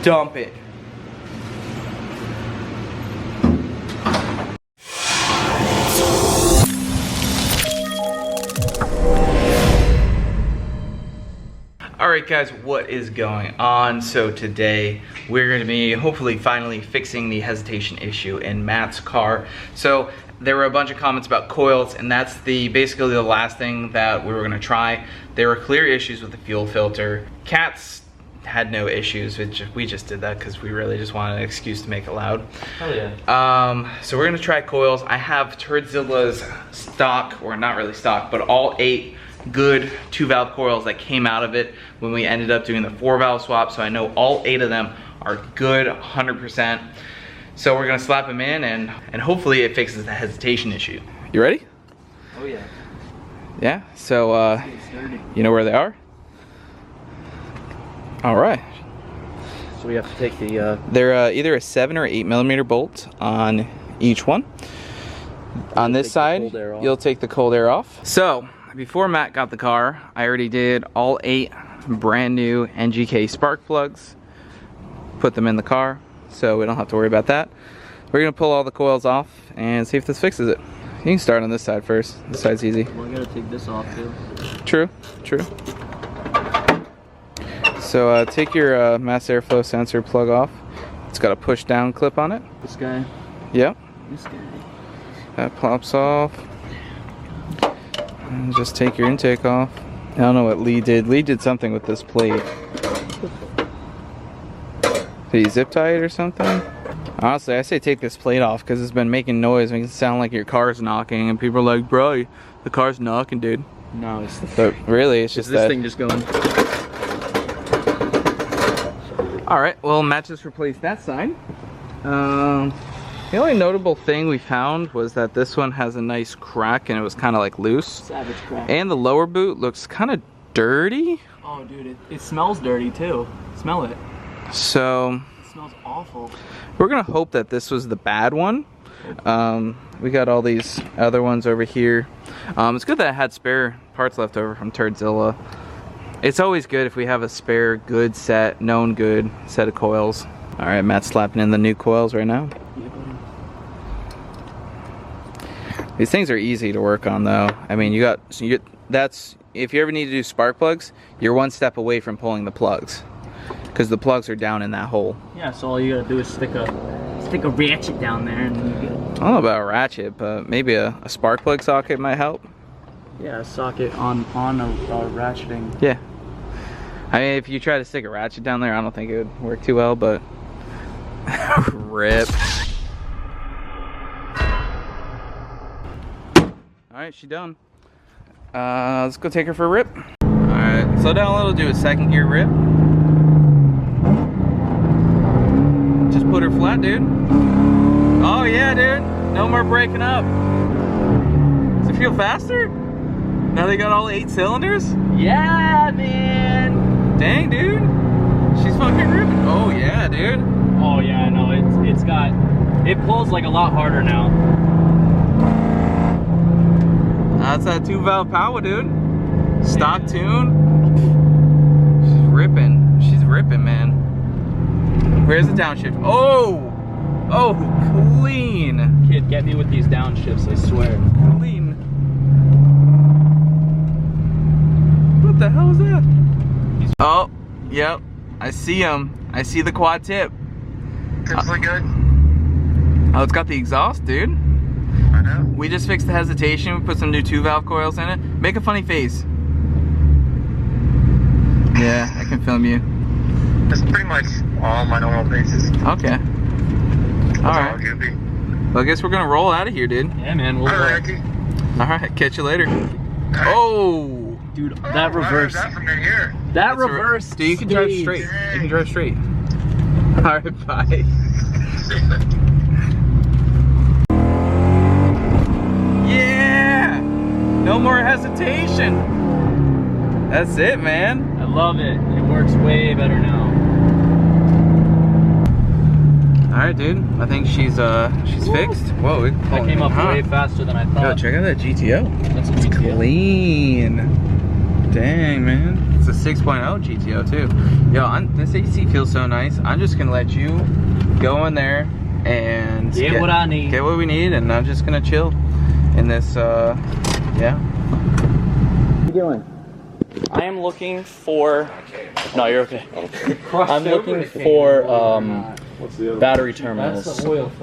dump it. Alright guys, what is going on? So today we're going to be hopefully finally fixing the hesitation issue in Matt's car. So there were a bunch of comments about coils, and that's basically the last thing that we were going to try. There were clear issues with the fuel filter. Cat's had no issues, we just did that because we really just wanted an excuse to make it loud. Hell yeah. So we're going to try coils. I have Turdzilla's stock, or not really stock, but all 8 good 2-valve coils that came out of it when we ended up doing the 4-valve swap. So I know all 8 of them are good 100%. So we're gonna slap them in and hopefully it fixes the hesitation issue. You ready? Oh yeah. Yeah, so you know where they are? All right. So we have to take the they're either a 7 or 8 millimeter bolt on each one. On this side, you'll take the cold air off. So before Matt got the car, I already did all 8 brand new NGK spark plugs, put them in the car, so we don't have to worry about that. We're gonna pull all the coils off and see if this fixes it. You can start on this side first. This side's easy. Well, I gotta take this off too. True, true. So take your mass airflow sensor plug off. It's got a push down clip on it. This guy? Yep. This guy. That pops off. And just take your intake off. I don't know what Lee did. Lee did something with this plate. Did he zip tie it or something? Honestly, I say take this plate off because it's been making noise, making it sound like your car's knocking, and people are like, bro, the car's knocking, dude. No, it's the... But really, it's just this thing just going... Alright, well, Matt just replaced that side. The only notable thing we found was that this one has a nice crack and it was kind of like loose. Savage crack. And the lower boot looks kind of dirty. Oh, dude, it smells dirty too. Smell it. So... It smells awful. We're gonna hope that this was the bad one. We got all these other ones over here. It's good that I had spare parts left over from Turdzilla. It's always good if we have a spare good set, known good set of coils. All right, Matt's slapping in the new coils right now. These things are easy to work on though. I mean, that's, if you ever need to do spark plugs, you're one step away from pulling the plugs, because the plugs are down in that hole. Yeah, so all you gotta do is stick a ratchet down there and you get... I don't know about a ratchet, but maybe a spark plug socket might help. Yeah, a socket on a ratcheting. Yeah. I mean, if you try to stick a ratchet down there, I don't think it would work too well, but... Rip. Alright, she done. Let's go take her for a rip. Alright, slow down a little, do a 2nd gear rip. Just put her flat, dude. Oh yeah, dude. No more breaking up. Does it feel faster? Now they got all 8 cylinders? Yeah, man. Dang, dude. She's fucking ripping. Oh yeah, dude. Oh yeah, no, it pulls like a lot harder now. That's that 2-valve power, dude. Stock tune. She's ripping. She's ripping, man. Where's the downshift? Oh! Oh, clean. Kid, get me with these downshifts, I swear. Clean. What the hell is that? Oh, yep. I see him. I see the quad tip. Tips look good. Oh, it's got the exhaust, dude. I know. We just fixed the hesitation. We put some new 2-valve coils in it. Make a funny face. Yeah, I can film you. That's pretty much all my normal faces. Okay. Alright. Well, I guess we're gonna roll out of here, dude. Yeah, man. We'll Alright, catch you later. Oh! Dude, that reverse. That from in here. That reverse. Dude, you can drive straight. You can drive straight. Alright, bye. Yeah! No more hesitation. That's it, man. I love it. It works way better now. Alright, dude. I think she's fixed. Whoa, that came up way faster than I thought. Yo, check out that GTO. That's a GTO. Clean. Dang, man. It's a 6.0 GTO too. Yo, this AC feels so nice. I'm just gonna let you go in there and get what I need. Get what we need, and I'm just gonna chill in this, yeah. What are you doing? I am looking for, no, you're okay. I'm looking for battery terminals.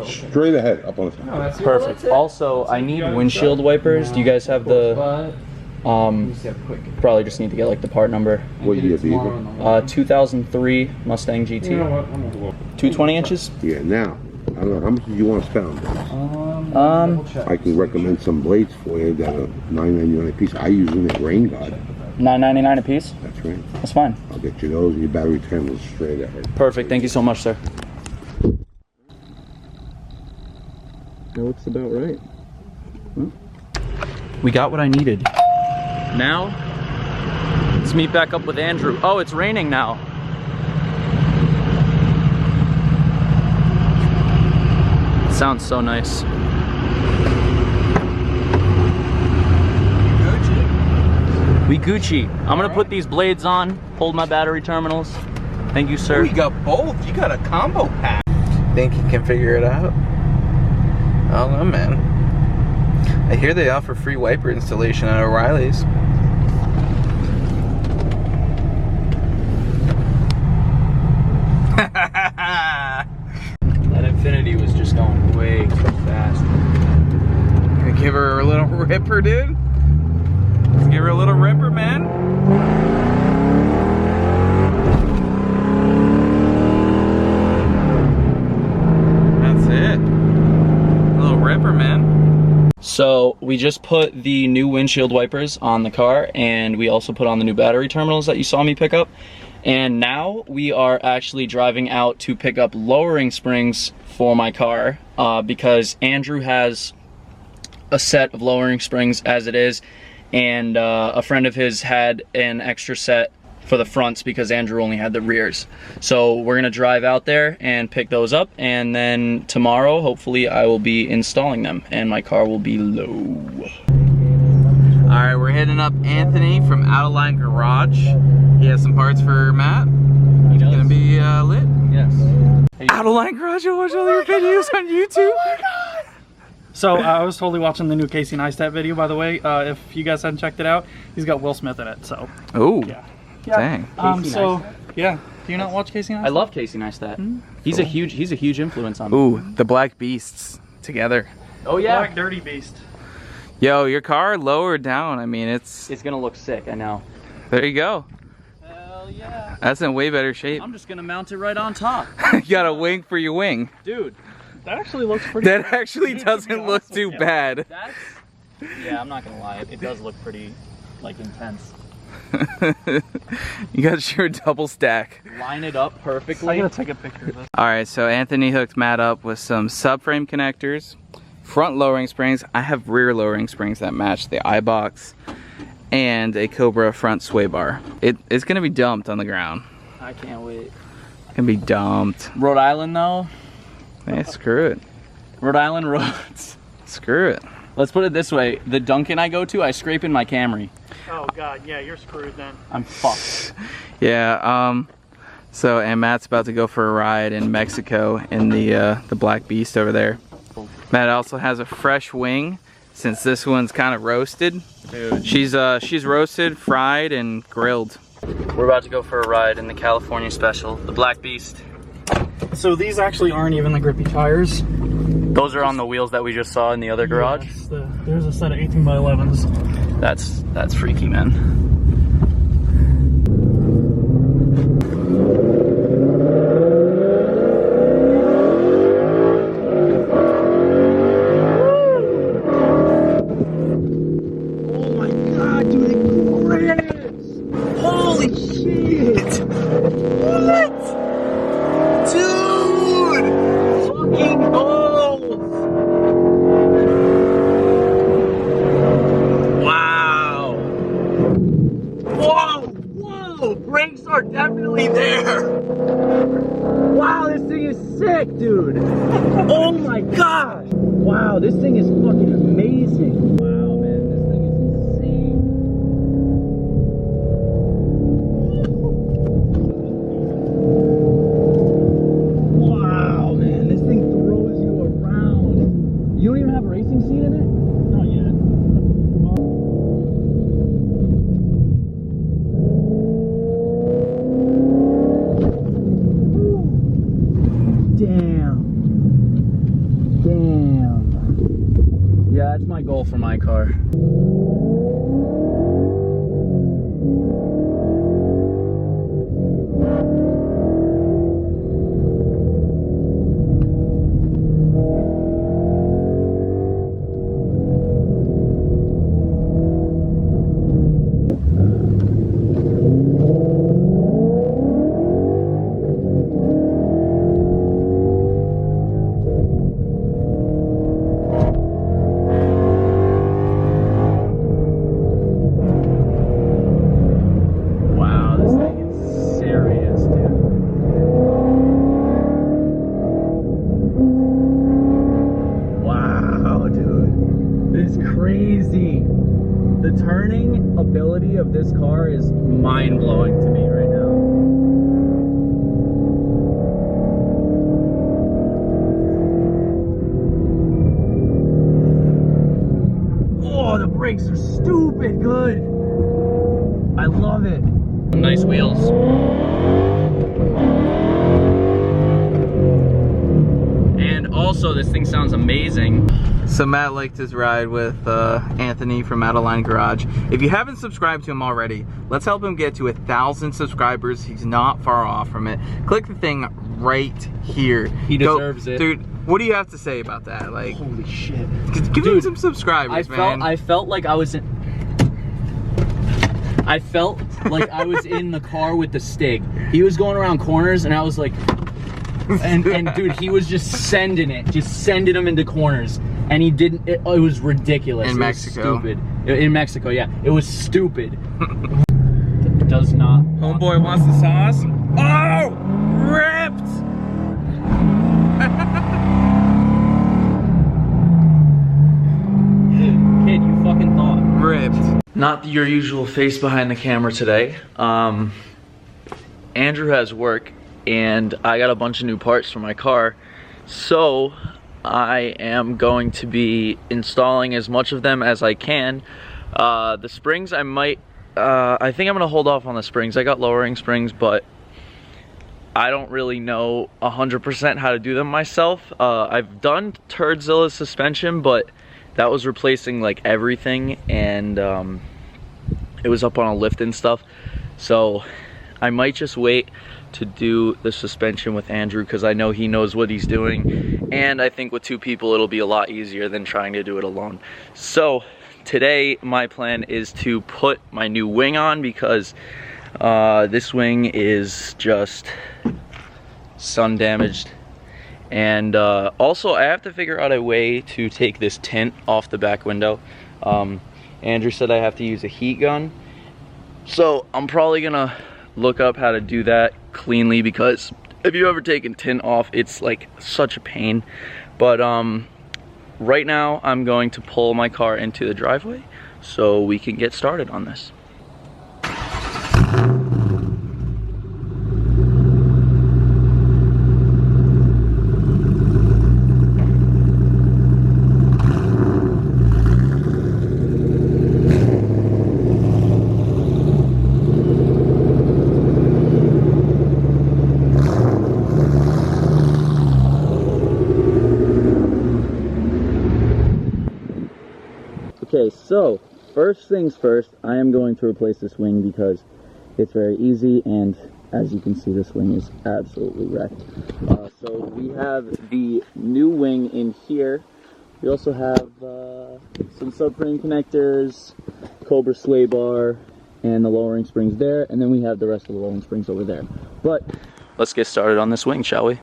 Straight ahead, up on the top. Perfect. Also, I need windshield wipers. Do you guys have the, probably just need to get like the part number. What year vehicle? 2003 Mustang GT. 220 inches? Yeah, now, I don't know, how much do you want to spend on this? I can recommend some blades for you that are $9.99 a piece. I use them at Rain Guard. $9.99 a piece? That's right. That's fine. I'll get you those and your battery terminals straight ahead. Perfect. Thank you so much, sir. That looks about right. Huh? We got what I needed. Now, let's meet back up with Andrew. Oh, it's raining now. Sounds so nice. We Gucci. I'm gonna put these blades on, hold my battery terminals. Thank you, sir. Oh, you got both. You got a combo pack. Think you can figure it out? I don't know, man. I hear they offer free wiper installation at O'Reilly's. That Infinity was just going way too fast. Gonna give her a little ripper, dude? Let's give her a little ripper, man. That's it. A little ripper, man. So we just put the new windshield wipers on the car, and we also put on the new battery terminals that you saw me pick up. And now we are actually driving out to pick up lowering springs for my car because Andrew has a set of lowering springs as it is, and a friend of his had an extra set for the fronts because Andrew only had the rears. So we're gonna drive out there and pick those up, and then tomorrow hopefully I will be installing them and my car will be low. All right, we're hitting up Anthony from Out of Line Garage. He has some parts for Matt. He's gonna be lit. Yes. Out of Line Garage, I watch all your videos on YouTube. Oh my God. So I was totally watching the new Casey Neistat video, by the way. If you guys hadn't checked it out, he's got Will Smith in it. So. Oh. Yeah. Dang. So yeah. Do you not watch Casey Neistat? I love Casey Neistat. He's Cool. a huge influence on me. Ooh, the Black Beasts together. Oh yeah. Black Dirty Beast. Yo, your car lowered down. I mean, it's gonna look sick. I know. there you go. Hell yeah. That's in way better shape. I'm just gonna mount it right on top. You got a wing for your wing. Dude, That actually looks pretty. That actually doesn't look too bad. that's... Yeah, I'm not gonna lie. It does look pretty, like, intense. You got your double stack. Line it up I perfectly. gotta take a picture of this. All right, so Anthony hooked Matt up with some subframe connectors, front lowering springs. I have rear lowering springs that match the Eibach, and a Cobra front sway bar. It's gonna be dumped on the ground. I can't wait. It's gonna be dumped. Rhode Island, though. Hey, screw it. Rhode Island roads. Screw it. Let's put it this way. The Dunkin' I go to, I scrape in my Camry. Oh God, yeah, you're screwed then. I'm fucked. Yeah, so, and Matt's about to go for a ride in Mexico in the Black Beast over there. Matt also has a fresh wing, since this one's kind of roasted. Dude. She's roasted, fried, and grilled. We're about to go for a ride in the California Special, the Black Beast. So these actually aren't even the grippy tires. Those are on the wheels that we just saw in the other garage. Yeah, there's a set of 18x11s. That's freaky, man. Brakes are definitely there. Wow, this thing is sick, dude. Oh my gosh. Wow, this thing is fucking amazing. Wow, man, this thing is insane. Damn. Yeah, that's my goal for my car. The turning ability of this car is mind-blowing to me right now. Oh, the brakes are stupid good. I love it. Nice wheels. And also, this thing sounds amazing. So Matt liked his ride with Anthony from Adeline Garage. If you haven't subscribed to him already, let's help him get to 1,000 subscribers. He's not far off from it. Click the thing right here. He deserves it. Dude, what do you have to say about that? Like, holy shit. Give him some subscribers, man. I felt like I was in... I felt like I was in the car with the Stig. He was going around corners and I was like... And dude, he was just sending them into corners. And he didn't, it was ridiculous. In Mexico. Stupid. In Mexico, yeah. It was stupid. Does not. Homeboy wants the sauce. Oh! Ripped! Kid, you fucking thought. Ripped. Not your usual face behind the camera today. Andrew has work and I got a bunch of new parts for my car. So I am going to be installing as much of them as I can. The springs I think I'm gonna hold off on the springs. I got lowering springs, but I don't really know 100% how to do them myself. I've done Turdzilla's suspension, but that was replacing like everything, and it was up on a lift and stuff. So I might just wait to do the suspension with Andrew because I know he knows what he's doing, and I think with two people it'll be a lot easier than trying to do it alone. So today my plan is to put my new wing on because this wing is just sun damaged, and also I have to figure out a way to take this tint off the back window. Andrew said I have to use a heat gun, so I'm probably gonna look up how to do that cleanly, because if you've ever taken tint off, it's like such a pain. But right now I'm going to pull my car into the driveway so we can get started on this. Okay, so first things first, I am going to replace this wing because it's very easy, and as you can see, this wing is absolutely wrecked. So we have the new wing in here. We also have some subframe connectors, Cobra sway bar, and the lowering springs there, and then we have the rest of the lowering springs over there. But let's get started on this wing, shall we?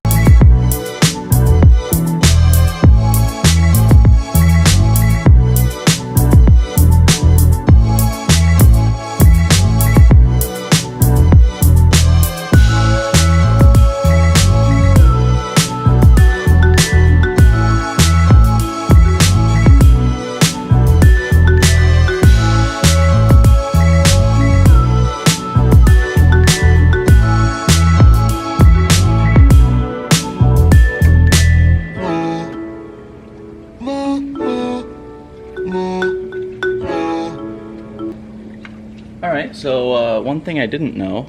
Alright, so one thing I didn't know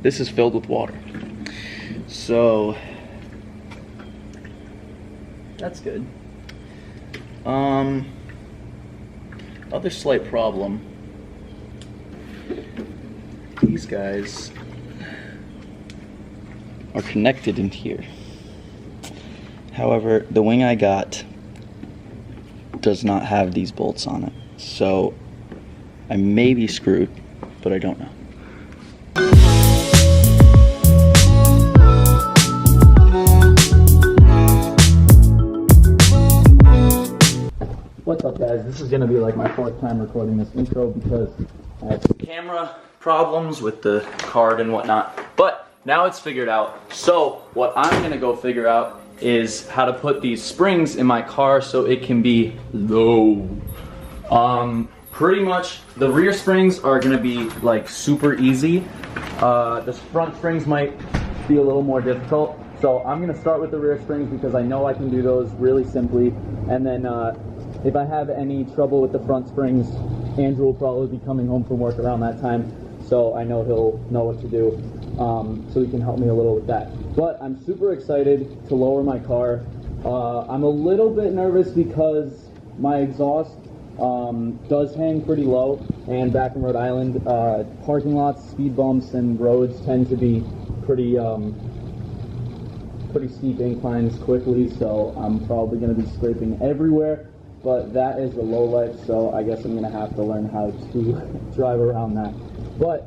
this is filled with water. So that's good. Other slight problem. These guys are connected in here. However, the wing I got does not have these bolts on it. So I may be screwed, but I don't know. What's up, guys? This is gonna be like my 4th time recording this intro because I had some camera problems with the card and whatnot, but now it's figured out. So what I'm gonna go figure out is how to put these springs in my car so it can be low. Pretty much the rear springs are gonna be like super easy. The front springs might be a little more difficult. So I'm gonna start with the rear springs because I know I can do those really simply, and then if I have any trouble with the front springs, Andrew will probably be coming home from work around that time, so I know he'll know what to do, so he can help me a little with that. But I'm super excited to lower my car. I'm a little bit nervous because my exhaust does hang pretty low, and back in Rhode Island, parking lots, speed bumps, and roads tend to be pretty steep inclines quickly, so I'm probably going to be scraping everywhere. But that is the low life, so I guess I'm going to have to learn how to drive around that. But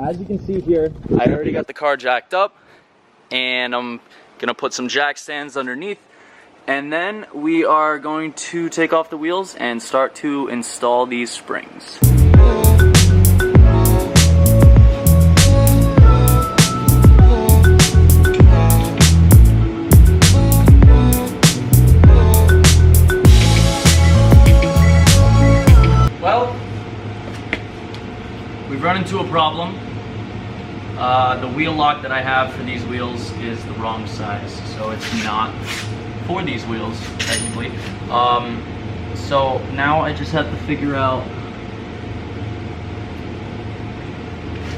as you can see here, I already got the car jacked up, and I'm going to put some jack stands underneath, and then we are going to take off the wheels and start to install these springs. We've run into a problem. The wheel lock that I have for these wheels is the wrong size, so it's not for these wheels, technically. So now I just have to figure out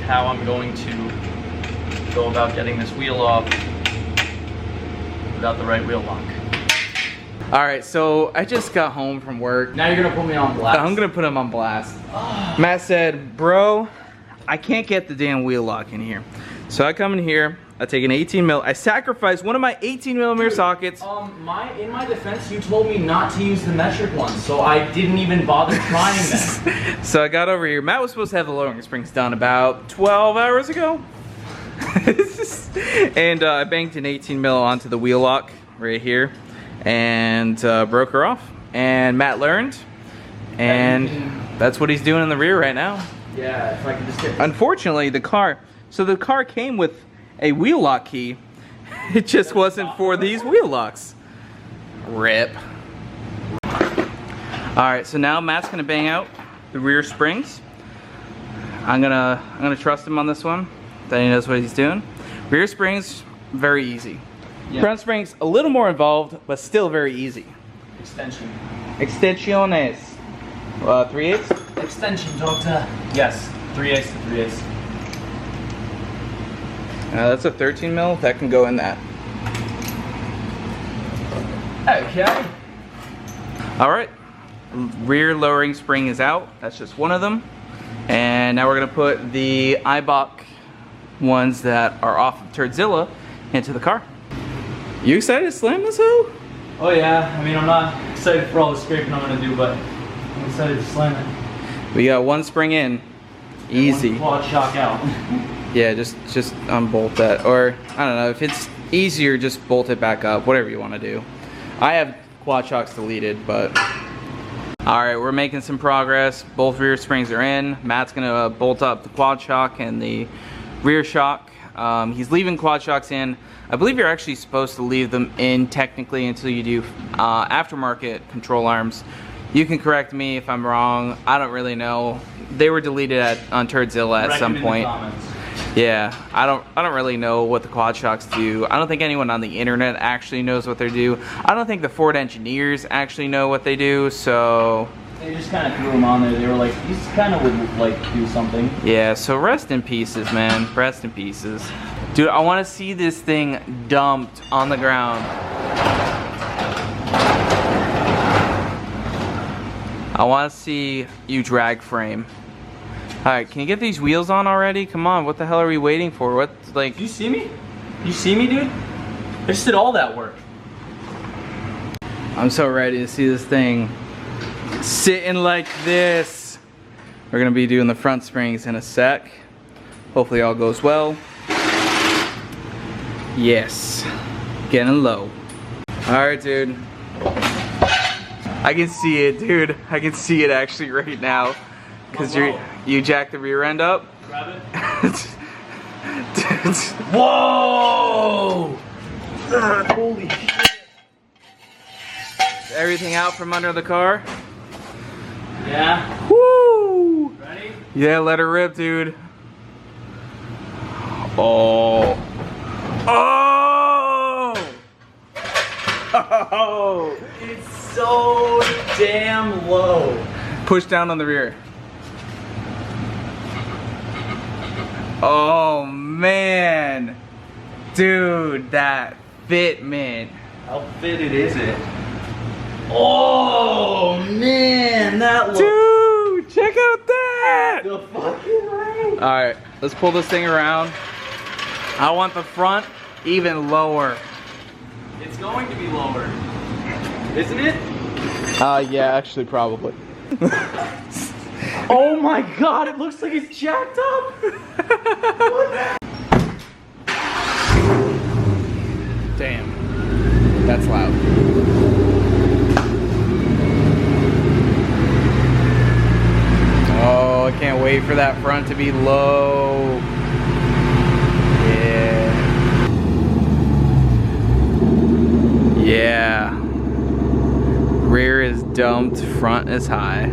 how I'm going to go about getting this wheel off without the right wheel lock. Alright, so I just got home from work. Now you're gonna put me on blast? I'm gonna put him on blast. Matt said, bro, I can't get the damn wheel lock in here. So I come in here, I take an 18 mil, I sacrifice one of my 18 millimeter sockets. In my defense, you told me not to use the metric one, so I didn't even bother trying that. So I got over here. Matt was supposed to have the lowering springs done about 12 hours ago. And I banked an 18 mil onto the wheel lock right here and broke her off. And Matt learned, and that's what he's doing in the rear right now. Yeah, if I can just get... Unfortunately, the car came with a wheel lock key. It just wasn't for these wheel locks. Rip. Alright, so now Matt's gonna bang out the rear springs. I'm gonna trust him on this one, that he knows what he's doing. Rear springs, very easy. Yeah. Front springs, a little more involved, but still very easy. Extension. Extensiones. 3/8? Extension, doctor. Yes, 3/8 to 3/8. That's a 13 mil. That can go in that. Okay. All right. Rear lowering spring is out. That's just one of them. And now we're gonna put the Eibach ones that are off of Turdzilla into the car. You excited to slam this hoe? Oh yeah. I mean, I'm not excited for all the scraping I'm gonna do, but I'm excited to slam it. We got one spring in. Easy. One quad shock out. Yeah, just unbolt that, or I don't know, if it's easier, just bolt it back up, whatever you want to do. I have quad shocks deleted, but all right, we're making some progress. Both rear springs are in. Matt's gonna bolt up the quad shock and the rear shock. He's leaving quad shocks in. I believe you're actually supposed to leave them in technically until you do aftermarket control arms. You can correct me if I'm wrong. I don't really know. They were deleted on Turdzilla at some point. Yeah, I don't really know what the quad shocks do. I don't think anyone on the internet actually knows what they do. I don't think the Ford engineers actually know what they do, so They just kind of threw him on there. They were like, these kind of would like do something. Yeah, so rest in pieces, man. Rest in pieces. Dude, I want to see this thing dumped on the ground. I want to see you drag frame. Alright, can you get these wheels on already? Come on, what the hell are we waiting for? What, like... You see me? You see me, dude? I just did all that work. I'm so ready to see this thing sitting like this. We're gonna be doing the front springs in a sec. Hopefully all goes well. Yes, getting low. Alright, dude. I can see it, dude. I can see it actually right now. Cause you jacked the rear end up. Grab it. Whoa! Holy shit. Everything out from under the car. Yeah. Woo! Ready? Yeah, let her rip, dude. Oh. Oh! Oh! It's so damn low. Push down on the rear. Oh man. Dude, that fitment. How fitted is it? Oh man, that looks... Dude, check out that! The fucking right. Alright, let's pull this thing around. I want the front even lower. It's going to be lower. Isn't it? Yeah, actually probably. Oh my god, it looks like it's jacked up! Damn. That's loud. Oh, I can't wait for that front to be low. Yeah. Yeah. Rear is dumped, front is high.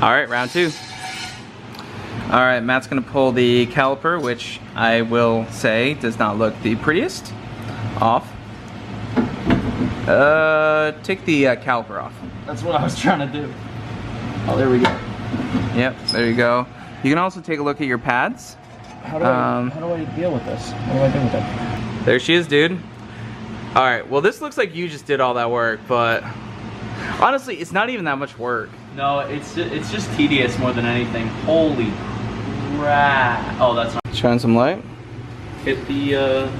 All right, round two. All right, Matt's gonna pull the caliper, which I will say does not look the prettiest, off. Take the caliper off. That's what I was trying to do. Oh, there we go. Yep, there you go. You can also take a look at your pads. How do I deal with this? What do I do with it? There she is, dude. All right, well this looks like you just did all that work, but honestly, it's not even that much work. No, it's just tedious more than anything. Holy crap. Oh, that's not. Shine some light. Hit the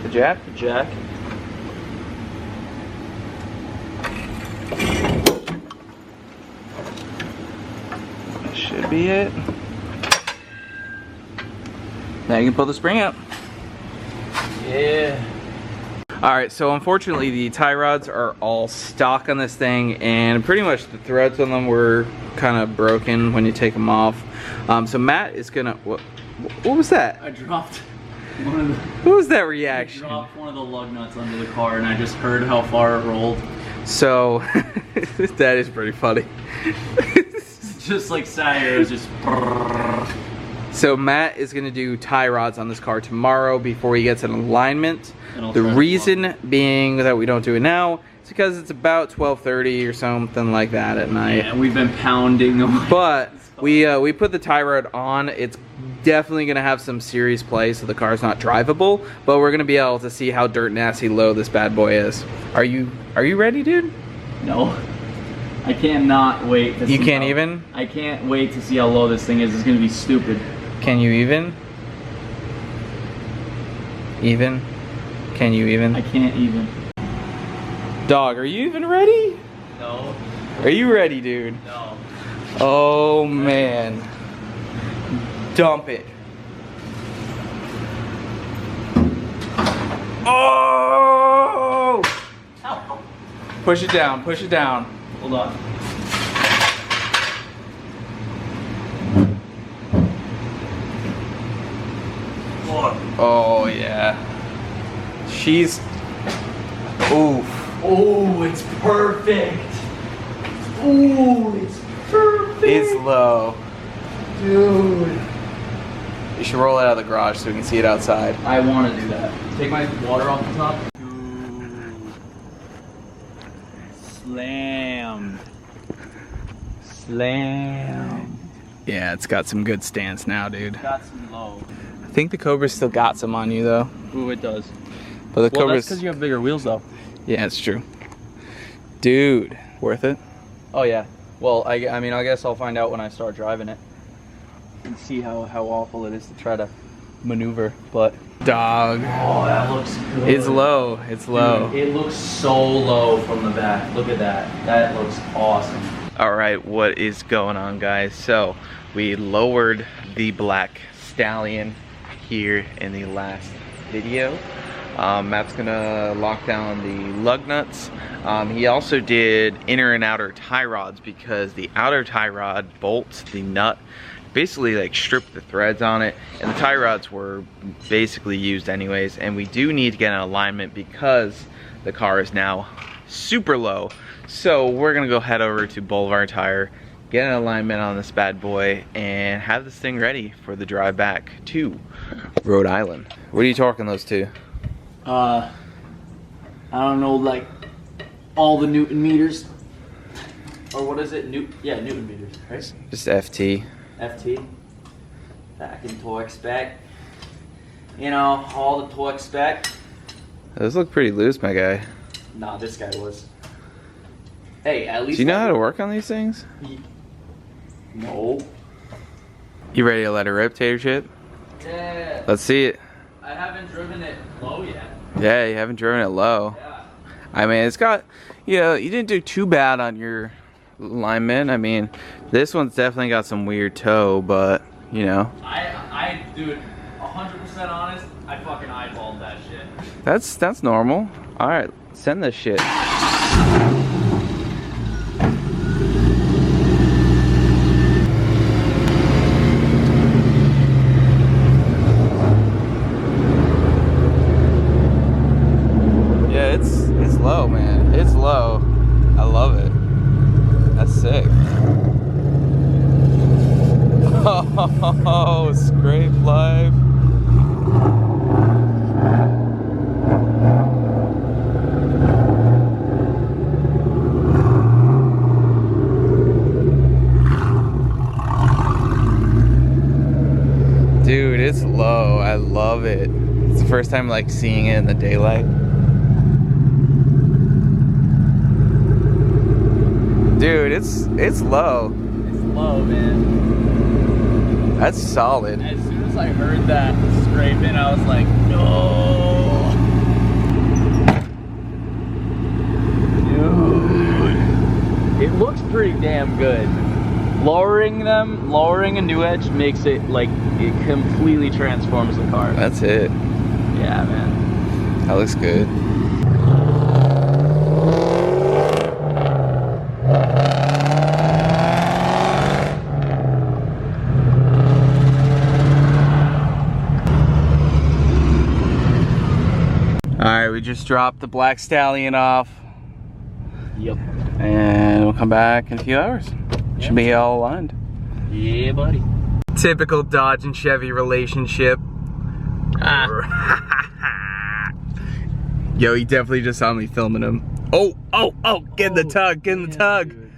jack. The jack. That should be it. Now you can pull the spring out. Yeah. Alright, so unfortunately the tie rods are all stock on this thing, and pretty much the threads on them were kind of broken when you take them off. So Matt is gonna... What was that? I dropped one of the... What was that reaction? I dropped one of the lug nuts under the car and I just heard how far it rolled. So, that is pretty funny. Just like sat here, it was just... So Matt is gonna do tie rods on this car tomorrow before he gets an alignment. The reason being that we don't do it now is because it's about 12:30 or something like that at night. Yeah, we've been pounding away. But we put the tie rod on. It's definitely gonna have some serious play, so the car's not drivable. But we're gonna be able to see how dirt nasty low this bad boy is. Are you ready, dude? No. I cannot wait to see. You can't even? I can't wait to see how low this thing is. It's gonna be stupid. Can you even? Even? Can you even? I can't even. Dog, are you even ready? No. Are you ready, dude? No. Oh man. Dump it. Oh! Ow. Push it down, push it down. Hold on. Oh yeah. She's Ooh. Oh, it's perfect. Oh, it's perfect. It's low. Dude. You should roll it out of the garage so we can see it outside. I want to do that. Take my water off the top. Slammed. Slammed. Yeah, it's got some good stance now, dude. Got some low. I think the Cobra's still got some on you though. Ooh, it does. But the Well, Cobra's... that's because you have bigger wheels though. Yeah, it's true. Dude, worth it? Oh yeah. Well, I mean, I guess I'll find out when I start driving it. And see how awful it is to try to maneuver, but... Dog. Oh, that looks good. It's low, it's low. Dude, it looks so low from the back. Look at that. That looks awesome. All right, what is going on, guys? So we lowered the Black Stallion here in the last video. Matt's gonna lock down the lug nuts. He also did inner and outer tie rods because the outer tie rod bolts, the nut, basically like stripped the threads on it, and the tie rods were basically used anyways. And we do need to get an alignment because the car is now super low. So we're gonna go head over to Boulevard Tire, get an alignment on this bad boy, and have this thing ready for the drive back to Rhode Island. What are you torquing those to? I don't know, like all the Newton meters, or what is it? Yeah, Newton meters, right? Just FT. FT. Back in torque spec. You know, all the torque spec. Those look pretty loose, my guy. Nah, this guy was. Hey, at least. Do you know how to work on these things? No. You ready to let it rip, Tater Chip? Yeah. Let's see it. I haven't driven it low yet. Yeah, you haven't driven it low. Yeah. I mean, it's got, you know, you didn't do too bad on your alignment. I mean, this one's definitely got some weird toe, but, you know. I dude, 100% honest, I fucking eyeballed that shit. That's normal. All right, send this shit. It's low, man. It's low. I love it. That's sick. Oh, scrape life. Dude, it's low. I love it. It's the first time like seeing it in the daylight. Dude, it's low. It's low, man. That's solid. As soon as I heard that scraping, I was like, no. Dude. It looks pretty damn good. Lowering a new edge makes it like, it completely transforms the car. That's it. Yeah, man. That looks good. Alright, we just dropped the Black Stallion off. Yep. And we'll come back in a few hours. Yeah. Should be all aligned. Yeah, buddy. Typical Dodge and Chevy relationship. Yo, he definitely just saw me filming him. Oh, get in the tug, get in the tug. Dude.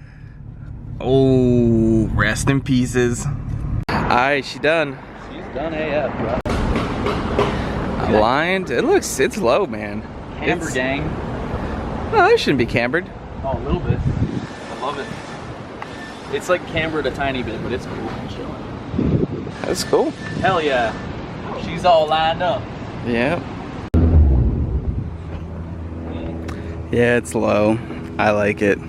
Oh, rest in pieces. Alright, she done. She's done AF, bro. Aligned. It's low, man. Camber gang. No, it shouldn't be cambered. Oh, a little bit. I love it. It's like cambered a tiny bit, but it's cool and chilling. That's cool. Hell yeah. She's all lined up. Yeah. Yeah, it's low. I like it.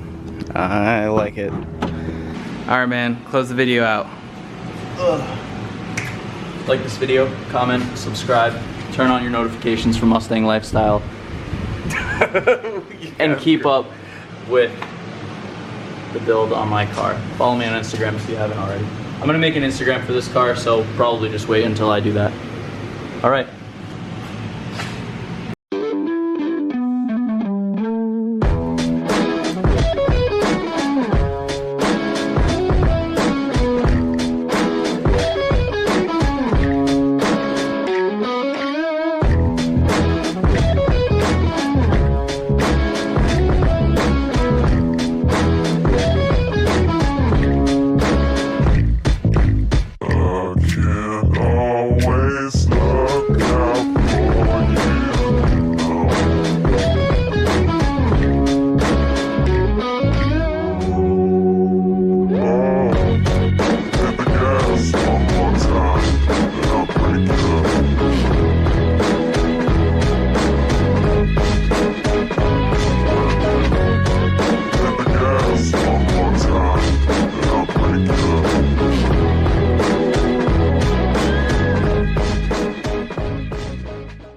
I like it. Alright, man. Close the video out. Like this video, comment, subscribe, turn on your notifications for Mustang Lifestyle, and keep up with the build on my car. Follow me on Instagram if you haven't already. I'm gonna make an Instagram for this car, so probably just wait until I do that. All right.